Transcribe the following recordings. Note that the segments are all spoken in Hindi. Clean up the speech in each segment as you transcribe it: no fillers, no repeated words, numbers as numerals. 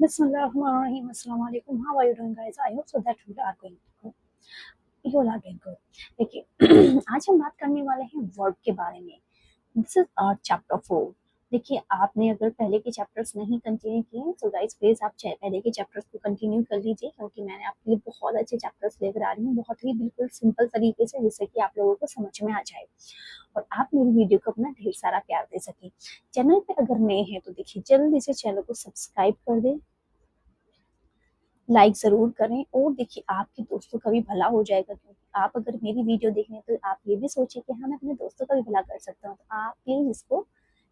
Bismillahirrahmanirrahim. Assalamu alaikum. How are you doing, guys? I hope so that you are going good. You are doing good. देखिए आज हम बात करने वाले हैं वर्ब के बारे में. This is our chapter 4. देखिए आपने अगर पहले के चैप्टर्स नहीं कंटिन्यू किए तो गाइस प्लीज आप पहले के चैप्टर्स को कंटिन्यू कर लीजिए, क्योंकि मैंने आपके लिए बहुत अच्छे चैप्टर्स लेकर आ रही हूँ, बहुत ही बिल्कुल सिंपल तरीके से, जिससे कि आप लोगों को समझ में आ जाए और आप मेरी वीडियो को अपना ढेर सारा प्यार दे सके. चैनल पे अगर नए हैं तो देखिए जल्दी से चैनल को सब्सक्राइब कर दें, लाइक ज़रूर करें और देखिए आपके दोस्तों का भी भला हो जाएगा, क्योंकि आप अगर मेरी वीडियो देख रहे हैं तो आप ये भी सोचिए कि हाँ मैं अपने दोस्तों का भी भला कर सकता हूँ, तो आप प्लीज़ इसको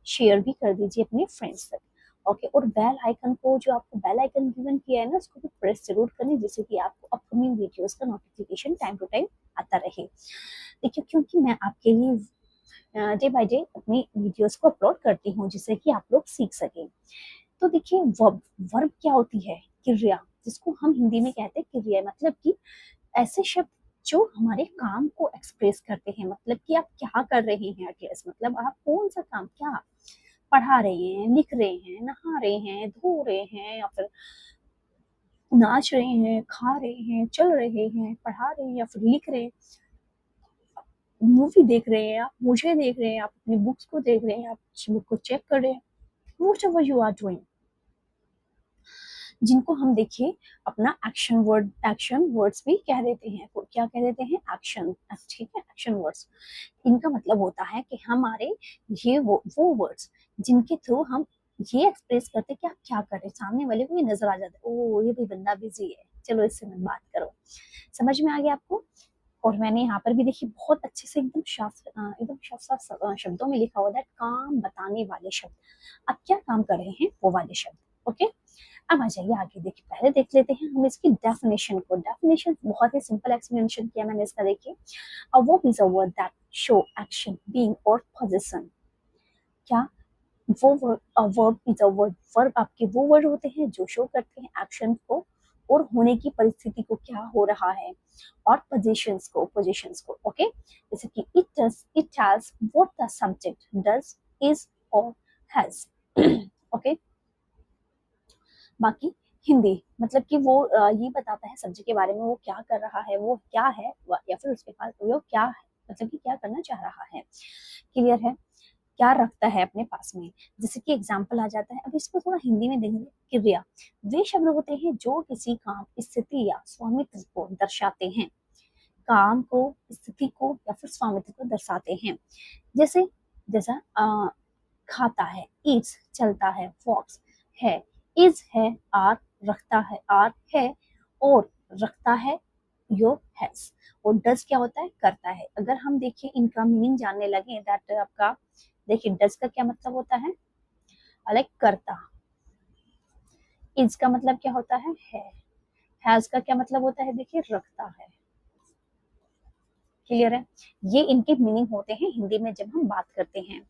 शेयर भी कर दीजिए अपने फ्रेंड्स तक. ओके, और बेल आइकन को, जो आपको बेल आइकन गिवन किया है ना, उसको भी प्रेस जरूर करें, जिससे कि आपको अपकमिंग वीडियोस का नोटिफिकेशन टाइम टू टाइम आता रहे. देखिए क्योंकि मैं आपके लिए डे बाय डे अपनी वीडियोस को अपलोड करती हूँ, जिससे कि आप लोग सीख सकें. तो देखिए वर्ब वर्ब क्या होती है? क्रिया, जिसको हम हिंदी में कहते हैं क्रिया, मतलब कि ऐसे शब्द जो हमारे काम को एक्सप्रेस करते हैं. मतलब कि आप क्या कर रहे हैं एटलीस्ट, मतलब आप कौन सा काम, क्या पढ़ा रहे हैं, लिख रहे हैं, नहा रहे हैं, धो रहे हैं, या फिर नाच रहे हैं, खा रहे हैं, चल रहे हैं, पढ़ा रहे हैं, या फिर लिख रहे हैं, मूवी देख रहे हैं, आप मुझे देख रहे हैं, आप अपनी बुक्स को देख रहे हैं, आप बुक को चेक कर रहे हैं, व्हाटएवर यू आर डूइंग, जिनको हम देखिए अपना एक्शन वर्ड्स भी कह देते हैं. क्या कह देते हैं? एक्शन. ठीक है, एक्शन वर्ड्स. इनका मतलब होता है कि हमारे ये वो वर्ड्स जिनके थ्रू हम ये एक्सप्रेस करते कि आप क्या कर रहे हैं, सामने वाले को ये नजर आ जाता है, ओ ये भी बंदा बिजी है, चलो इससे मत बात करो. समझ में आ गया आपको? और मैंने यहाँ पर भी देखिए बहुत अच्छे से एकदम साफ शब्दों में लिखा हुआ है, काम बताने वाले शब्द. आप क्या काम कर रहे हैं, वो वाले शब्द. ओके, अब आ जाइए आगे. देखिए पहले देख लेते हैं हम इसकी डेफिनेशन को. डेफिनेशन बहुत ही सिंपल एक्सप्लेनेशन किया मैंने इसका. देखिए a verb is a word that show action, being और पोजीशन. क्या वो verb is a word, verb आपके वो वर्ड होते हैं जो शो करते हैं एक्शन को और होने की परिस्थिति को, क्या हो रहा है, और पोजीशंस को. ओके, जैसे कि it tells what the subject does, is और हैज. ओके, बाकी हिंदी मतलब कि वो ये बताता है सब्जेक्ट के बारे में, वो क्या कर रहा है, वो क्या है, या फिर उसके पास वो क्या है, मतलब कि क्या करना चाह रहा है. क्लियर है? क्या रखता है अपने पास में. जैसे कि एग्जाम्पल आ जाता है. अब इसको थोड़ा हिंदी में देखेंगे. क्रिया वे शब्द होते हैं जो किसी काम, स्थिति या स्वामित्व को दर्शाते हैं. काम को, स्थिति को या फिर स्वामित्व को दर्शाते हैं. जैसे जैसा खाता है, ईट्स चलता है, वॉक्स है, इज है, आर रखता है, आर है, और रखता है, योर हैज. और डज क्या होता है? करता है. अगर हम देखिए इनका मीनिंग जानने लगे, दैट आपका देखिए डज का क्या मतलब होता है? लाइक करता. इज का मतलब क्या होता है? हैज का क्या मतलब होता है? देखिए रखता है. क्लियर है? ये इनके मीनिंग होते हैं हिंदी में जब हम बात करते हैं.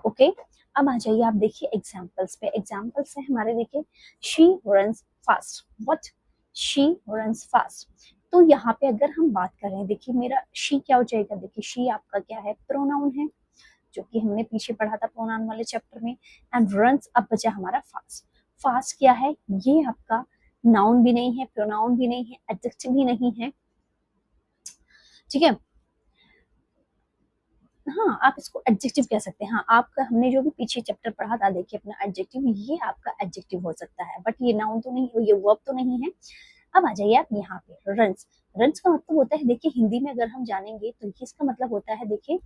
ओके, अब आ जाइए आप देखिए एग्जाम्पल्स पे. एग्जाम्पल्स है हमारे. देखिए she runs fast. What? She runs fast. तो यहाँ पे अगर हम बात करें, देखिए मेरा शी क्या हो जाएगा? देखिए शी आपका क्या है? प्रोनाउन है, जो कि हमने पीछे पढ़ा था प्रोनाउन वाले चैप्टर में. एंड रन्स अब बचा हमारा फास्ट. फास्ट क्या है? ये आपका नाउन भी नहीं है, प्रोनाउन भी नहीं है, एडजेक्टिव भी नहीं है. ठीक है, हाँ आप इसको एडजेक्टिव कह सकते हैं. हाँ, आपका हमने जो भी पीछे चैप्टर पढ़ा था, देखिए अपना एडजेक्टिव, ये आपका एडजेक्टिव हो सकता है, बट ये नाउन तो नहीं, ये वर्ब तो नहीं है. अब आ जाइए आप यहाँ पे. रन्स. रन्स का मतलब होता है, देखिए हिंदी में अगर हम जानेंगे तो इसका मतलब होता है, देखिए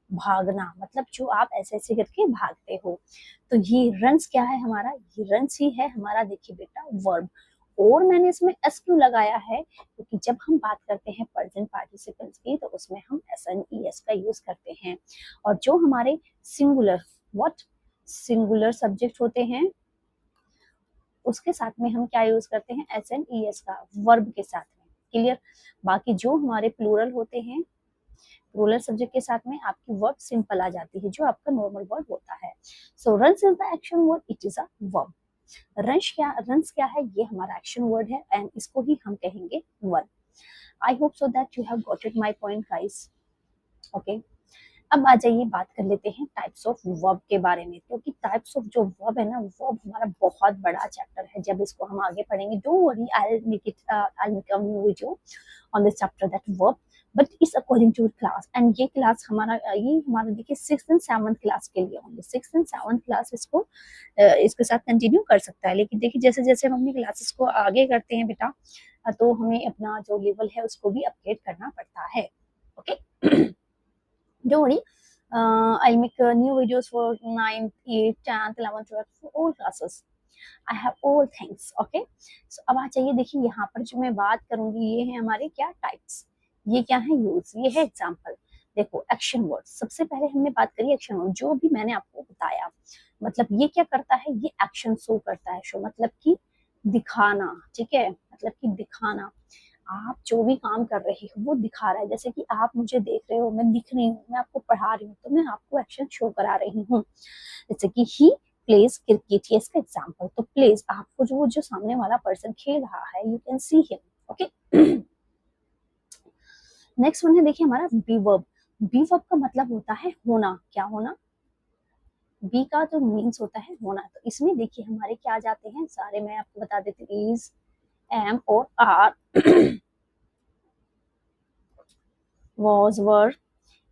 भागना. मतलब जो आप ऐसे ऐसे करके भागते हो. तो ये रन्स क्या है हमारा? ये रन्स ही है हमारा. देखिए बेटा वर्ब. और मैंने इसमें एस क्यों लगाया है? क्योंकि जब हम बात करते हैं प्रेजेंट पार्टिसिपल्स की, तो उसमें हम एस एन ई एस का यूज करते हैं. और जो हमारे सिंगुलर, व्हाट, सिंगुलर सब्जेक्ट होते हैं, उसके साथ में हम क्या यूज करते हैं? एस एन ई एस का, वर्ब के साथ में. क्लियर? बाकी जो हमारे प्लूरल होते हैं, रूलर सब्जेक्ट के साथ में आपकी वर्ब सिंपल आ जाती है, जो आपका नॉर्मल वर्ब होता है. So runs is the action word, it is a verb. Runs क्या है? ये हमारा एक्शन वर्ड है, एंड इसको ही हम कहेंगे verb. I hope so that you have got it my point guys. Okay, अब आ जाइए बात कर लेते हैं टाइप्स ऑफ वर्ब के बारे में, क्योंकि टाइप्स ऑफ जो वर्ब है ना, वर्ब हमारा बहुत बड़ा चैप्टर है। जब इसको हम आगे पढ़ेंगे, don't worry, I make a new video on this chapter that verb, but इस अकॉर्डिंग टू क्लास, एंड ये क्लास हमारा ये हमारा देखिए 6th एंड 7th क्लास के लिए होंगे। 6th एंड 7th क्लास इसको इसके साथ कंटिन्यू कर सकता है, लेकिन देखिए जैसे जैसे हम अपनी क्लासेस को आगे करते हैं बेटा, तो हमें अपना जो लेवल है उसको भी अपडेट करना पड़ता है। Okay don't worry, I'll make new videos for 9th, 8th, 10th, 11th, 12th, for all classes. I have all things. Okay, so अब आ जाइए, देखिए यहाँ पर जो मैं बात करूंगी ये है हमारे क्या टाइप्स, ये क्या है यूज, ये है एग्जाम्पल। देखो एक्शन वर्ड, सबसे पहले हमने बात करी एक्शन वर्ड, जो भी मैंने आपको बताया, मतलब ये क्या करता है, ये एक्शन शो करता है। शो मतलब कि दिखाना, ठीक है, मतलब कि दिखाना। आप जो भी काम कर रहे हो वो दिखा रहा है, जैसे कि आप मुझे देख रहे हो, मैं दिख रही हूँ, मैं आपको पढ़ा रही हूँ, तो मैं आपको एक्शन शो करा रही हूँ। जैसे कि ही प्लेज क्रिकेट, ये इसका एग्जाम्पल। तो प्लेज, आपको जो सामने वाला पर्सन खेल रहा है, you can see him. Okay, next one है देखिए हमारा बी वर्ब। बी वर्ब का मतलब होता है होना, क्या होना। बी का जो मीन्स होता है होना, तो इसमें देखिए हमारे क्या आ जाते हैं सारे, मैं आपको बता देती हूँ, इज, एम और आर, वॉज, वर,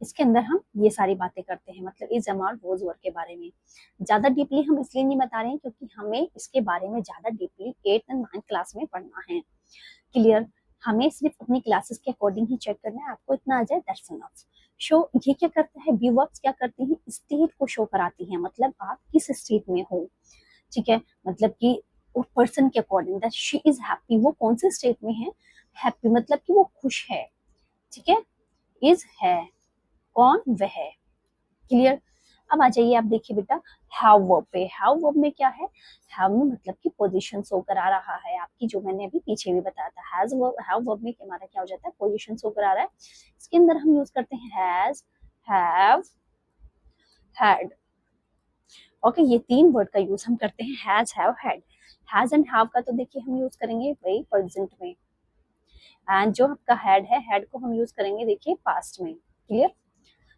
इसके अंदर हम ये सारी बातें करते हैं, मतलब इस जमाल वोज वर के बारे में। ज्यादा डीपली हम इसलिए नहीं बता रहे हैं क्योंकि हमें इसके बारे में ज्यादा deeply 8th and 9th class में पढ़ना है। क्लियर, हमें सिर्फ अपनी क्लासेस के अकॉर्डिंग ही चेक करना है, आपको इतना आ जाए दैट्स इनफ। शो, ये क्या करता है, बी वर्ब्स क्या करती हैं, स्टेट को शो कराती हैं, मतलब आप किस स्टेट में हो, ठीक है, मतलब कि पर्सन के according, that she is happy, वो कौन से स्टेट में है, हैप्पी मतलब कि वो खुश है, ठीक है, इज है, कौन, वह। क्लियर, अब आ जाइए आप देखिए बेटा हैव वर्ब पे। हैव वर्ब में क्या है, हैव में मतलब कि पोजीशन शो करा रहा है आपकी, जो मैंने अभी पीछे भी बताया था। हैज वर्ब, हैव वर्ब में हमारा क्या हो जाता है, पोजीशन शो करा रहा है। इसके अंदर हम यूज करते हैं हैज, हैव, हैड। ओके, ये तीन वर्ड का यूज हम करते हैं, has, have, had. Has and have का तो देखिए हम यूज करेंगे वही प्रेजेंट में, एंड जो आपका हैड है, हैड को हम यूज करेंगे देखिए पास्ट में। Clear,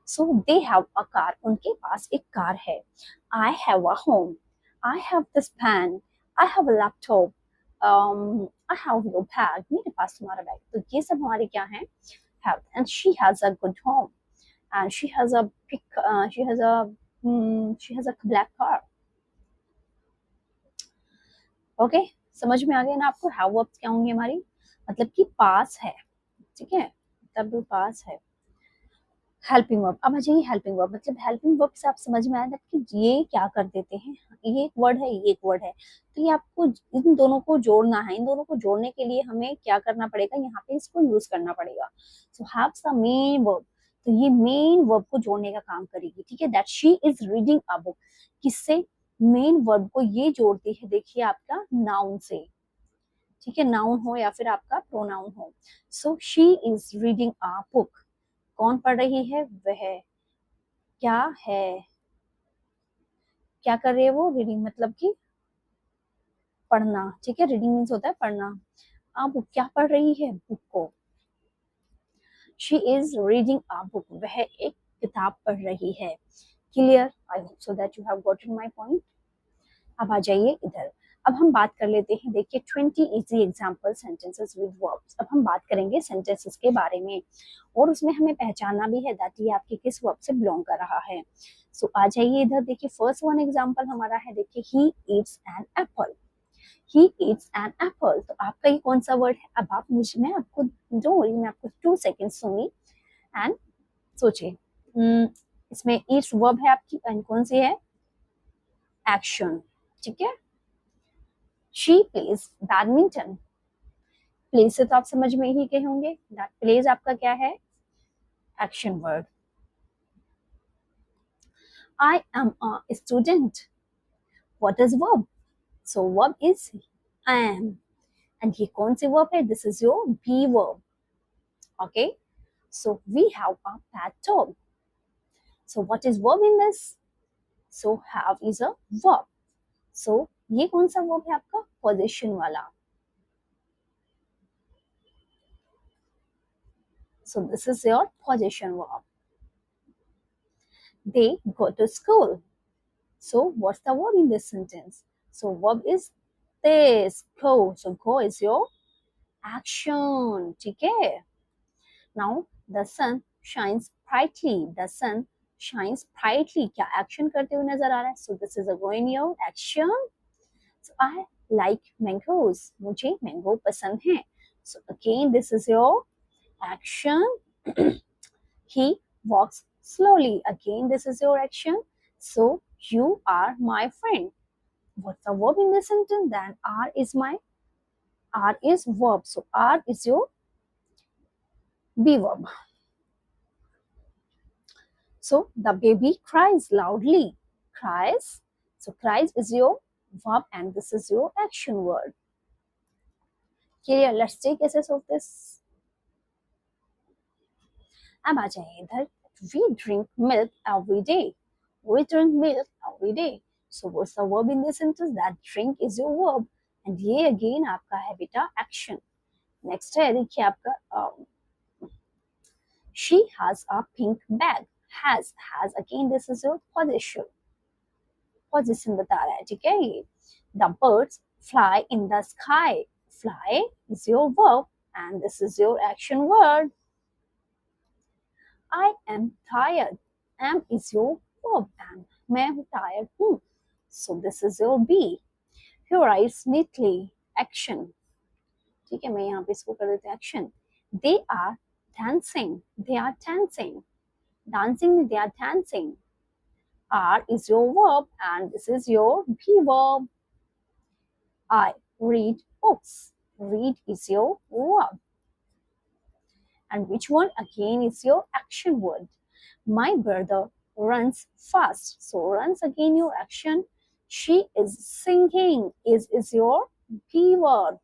so they have a car, उनके पास एक कार है। I have a home, I have this pen, I have a laptop, I have your bag, मेरे पास तुम्हारा बैग। तो ये सब हमारे क्या है, have. And she has a good home, and she has a pic, she has a black car. Okay, समझ में आ गया ना आपको, हैव वर्ब्स क्या होंगे हमारी, मतलब कि पास है, ठीक है, तब पास है। हेल्पिंग वर्ब, अब आ जाइए हेल्पिंग वर्ब, मतलब हेल्पिंग वर्ब से आप समझ में आया कि ये क्या कर देते हैं, ये एक वर्ड है, ये एक वर्ड है, तो ये आपको इन दोनों को जोड़ना है। इन दोनों को जोड़ने के लिए हमें क्या करना पड़ेगा, यहाँ पे इसको यूज करना पड़ेगा। So have the main verb, तो ये मेन वर्ब को जोड़ने का काम करेगी, ठीक है, that she is reading a book, किससे, मेन वर्ब को ये जोड़ती है देखिए आपका नाउन से, ठीक है, नाउन हो या फिर आपका प्रोनाउन हो। So she is reading a book, कौन पढ़ रही है, वह, क्या है, क्या कर रही है वो, रीडिंग मतलब कि पढ़ना, ठीक है, रीडिंग मीन्स होता है पढ़ना। अब क्या पढ़ रही है, बुक को, she is reading a book, वह एक किताब पढ़ रही है। Clear, I hope so that you have gotten my point. अब आ जाइए इधर, अब हम बात कर लेते हैं देखिए 20 easy example sentences with verbs. अब हम बात करेंगे सेंटेंसेस के बारे में, और उसमें हमें पहचानना भी है दैट ये आपके किस वर्ब से बिलोंग कर रहा है। सो आ जाइए इधर, देखिए फर्स्ट वन एग्जाम्पल हमारा है, देखिए he eats an apple, he eats an apple. तो आपका ये कौन सा वर्ड है, अब आप मुझे, मैं आपको जो मैं आपको 2 सेकेंड दूंगी, एंड सोचिए। इसमें ईट्स वर्ब है आपकी, and कौन सी है, एक्शन, ठीक है। शी प्लेज बैडमिंटन, प्लेज से तो आप समझ में ही गए होंगे, दैट प्लेज आपका क्या है, action word. I am a student, what is verb, so verb is I am, and ये कौन सी वर्ब है, this is your be verb. Okay, so we have a pet dog, so what is verb in this, so have is a verb. So ये कौन सा वर्ब है आपका, पोजीशन वाला, so this is your position verb. They go to school. So what's the verb in this sentence? So verb is this, go. So go is your action. ठीक है? Now the sun shines brightly. The sun shines brightly. क्या action करते हुए नजर आ रहा है? So this is a go in your action. So I like mangoes. मुझे mango पसंद है. So again this is your action. He walks slowly. Again this is your action. So you are my friend. What's the verb in this sentence? Then R is verb. So R is your be verb. So the baby cries loudly. Cries. So cries is your verb and this is your action word. Clear? Let's take essence of this. अब आ जाइए इधर. We drink milk every day. We drink milk every day. So what's the verb in this sentence? That drink is your verb. And ये again आपका है बेटा action. Next है देखिए आपका she has a pink bag. Has again this is your possession. Possession बता रहा है ठीक है ये. The birds fly in the sky. Fly is your verb and this is your action word. I am tired. Am is your verb and मैं हूँ tired हूँ. So this is your be. He writes neatly. Action. ठीक है मैं यहाँ पे इसको कर देते हैं action. They are dancing. They are dancing. Dancing they are dancing. R is your verb and this is your be verb. I read books. Read is your verb. And which one again is your action word? My brother runs fast. So runs again your action. She is singing. Is your be word.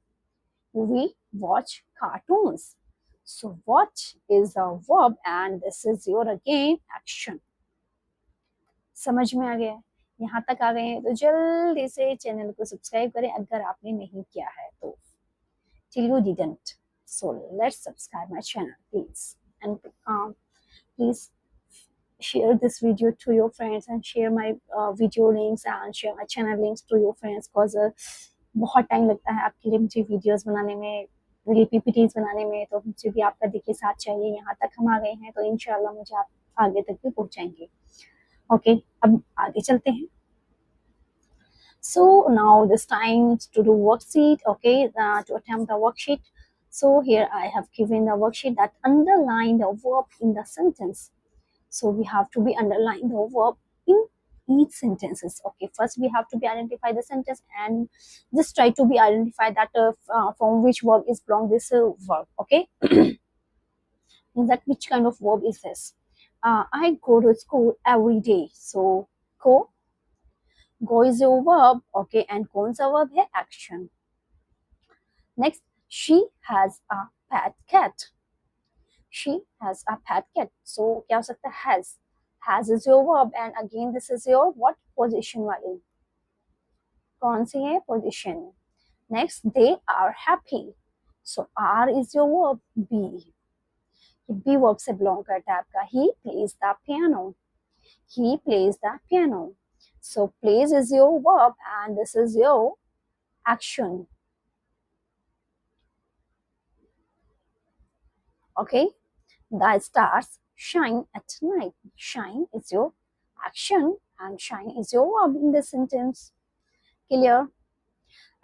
We watch cartoons. So watch is a verb and this is your again action. समझ में आ गया? यहाँ तक आ गए हैं तो जल्दी से चैनल को सब्सक्राइब करें अगर आपने नहीं किया है तो. Till you didn't. So let's subscribe my channel, please. And please share this video to your friends and share my video links and share my channel links to your friends because बहुत टाइम लगता है आपके लिए मुझे वीडियोस बनाने में, मेरी पीपीटीज बनाने में, तो मुझे भी आपका देखिए साथ चाहिए. यहाँ तक हम आ गए हैं तो इंशाल्लाह मुझे आप आगे तक भी पहुंचाएंगे. ओके अब आगे चलते हैं. So now this time to do worksheet, okay, to attempt the worksheet. So here I have given the worksheet that underline the verb in the sentence. So we have to be underline the verb in each sentences. Okay, first we have to be identify the sentence and just try to be identify that from which verb is belong this verb. Okay, that which kind of verb is this? I go to school every day. So go is your verb, okay, and कौन सा verb है? Action. Next, she has a pet cat. She has a pet cat. So क्या हो सकता है? Has. Has is your verb and again this is your what? Position वाली. कौन सी है? Position. Next, they are happy. So are is your verb. Be. Be verb से belong करता है आपका. He plays the piano. He plays the piano. So plays is your verb and this is your action. Okay, the stars shine at night. Shine is your action and shine is your verb in this sentence. Clear?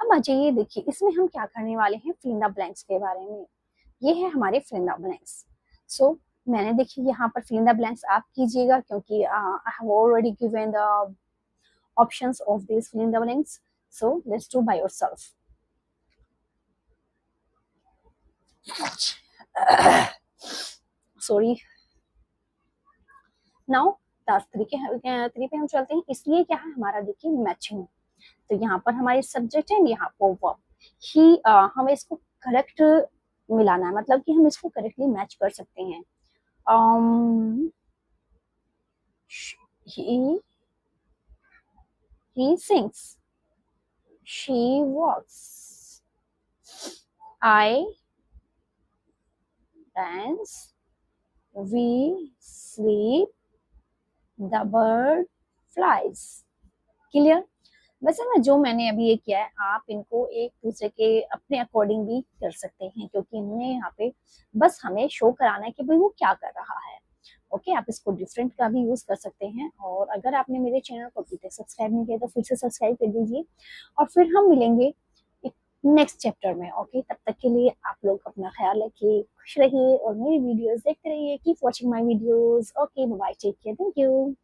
अब आ जाइए देखिए इसमें हम क्या करने वाले हैं fill in the blanks के बारे में. ये है हमारे fill in the blanks. So मैंने देखिए यहाँ पर fill in the blanks आप कीजिएगा क्योंकि I have already given the options of these fill in the blanks. So let's do by yourself. Sorry. Now task three पे हम चलते हैं. इसलिए क्या है हमारा देखिए मैचिंग. तो यहाँ पर हमारे सब्जेक्ट है यहाँ पर वर्ब. ही हमें इसको करेक्ट मिलाना है मतलब कि हम इसको करेक्टली मैच कर सकते हैं. he sings. She walks. I dance. We sleep. The bird flies. Clear? वैसे ना जो मैंने अभी ये किया है, आप इनको एक दूसरे के अपने अकॉर्डिंग भी कर सकते हैं, क्योंकि इन्होंने यहाँ पे बस हमें शो कराना है कि भाई वो क्या कर रहा है। ओके, आप इसको डिफरेंट का भी यूज कर सकते हैं। और अगर आपने मेरे चैनल को अभी तक सब्सक्राइब नहीं किया तो फिर से सब्सक्राइब कर दीजिए, और फिर हम मिलेंगे एक नेक्स्ट चैप्टर में। ओके, तब तक के लिए आप लोग अपना ख्याल रखिए, खुश रहिए और मेरी वीडियोस देखते रहिए। Keep watching my videos. Okay, bye, take care, thank you.